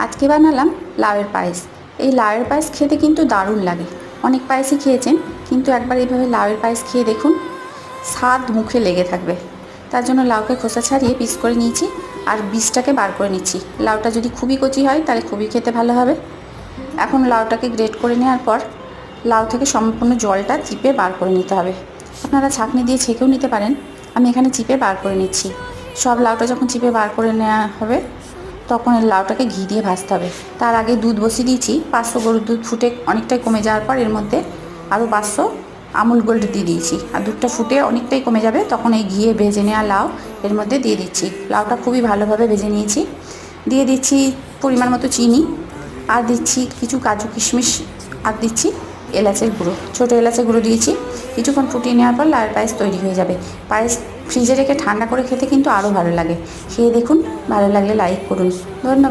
আজকে বানালাম লাউয়ের পায়েস। এই লাউয়ের পায়েস খেতে কিন্তু দারুণ লাগে। অনেক পায়েসই খেয়েছেন, কিন্তু একবার এইভাবে লাউয়ের পায়েস খেয়ে দেখুন, স্বাদ মুখে লেগে থাকবে। তার জন্য লাউকে খোসা ছাড়িয়ে পিস করে নিয়েছি আর বীজটাকে বার করে নিচ্ছি। লাউটা যদি খুবই কচি হয় তাহলে খুবই খেতে ভালো হবে। এখন লাউটাকে গ্রেট করে নেওয়ার পর লাউ থেকে সম্পূর্ণ জলটা চিপে বার করে নিতে হবে। আপনারা ছাঁকনি দিয়ে ছেঁকেও নিতে পারেন, আমি এখানে চিপে বার করে নিচ্ছি। সব লাউটা যখন চিপে বার করে নেওয়া হবে তখন এই লাউটাকে ঘি দিয়ে ভাজতে হবে। তার আগে দুধ বসিয়ে দিয়েছি। 500 গরুর দুধ ফুটে অনেকটাই কমে যাওয়ার পর এর মধ্যে আরও 500 আমুল গোল্ড দিয়ে দিয়েছি। আর দুধটা ফুটে অনেকটাই কমে যাবে তখন এই ঘিয়ে ভেজে নেওয়া লাউ এর মধ্যে দিয়ে দিচ্ছি। লাউটা খুবই ভালোভাবে ভেজে নিয়েছি। দিয়ে দিচ্ছি পরিমাণ মতো চিনি, আর দিচ্ছি কিছু কাজু কিশমিশ, আর দিচ্ছি এলাচের গুঁড়ো, ছোটো এলাচের গুঁড়ো দিয়েছি। কিছুক্ষণ ফুটিয়ে নেওয়ার পর লাউয়ের পায়েস তৈরি হয়ে যাবে। পায়েস ফ্রিজে রেখে ঠান্ডা করে খেতে কিন্তু আরও ভালো লাগে। খেয়ে দেখুন, ভালো লাগলে লাইক করুন। ধন্যবাদ।